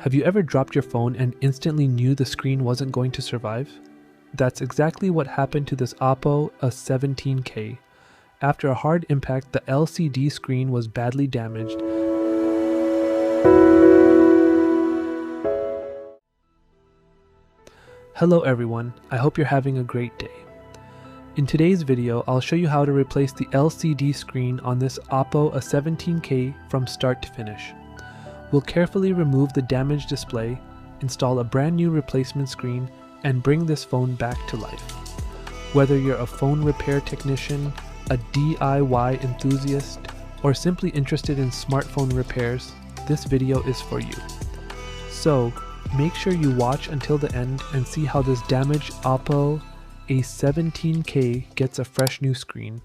Have you ever dropped your phone and instantly knew the screen wasn't going to survive? That's exactly what happened to this OPPO A17k. After a hard impact, the LCD screen was badly damaged. Hello everyone, I hope you're having a great day. In today's video, I'll show you how to replace the LCD screen on this OPPO A17k from start to finish. We'll carefully remove the damaged display, install a brand new replacement screen, and bring this phone back to life. Whether you're a phone repair technician, a DIY enthusiast, or simply interested in smartphone repairs, this video is for you. So, make sure you watch until the end and see how this damaged OPPO A17k gets a fresh new screen.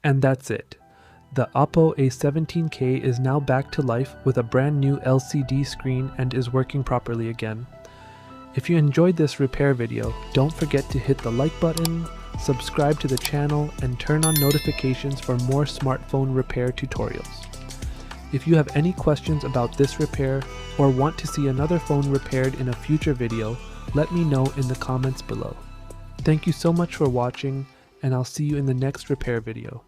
And that's it. The OPPO A17k is now back to life with a brand new LCD screen and is working properly again. If you enjoyed this repair video, don't forget to hit the like button, subscribe to the channel, and turn on notifications for more smartphone repair tutorials. If you have any questions about this repair or want to see another phone repaired in a future video, let me know in the comments below. Thank you so much for watching, and I'll see you in the next repair video.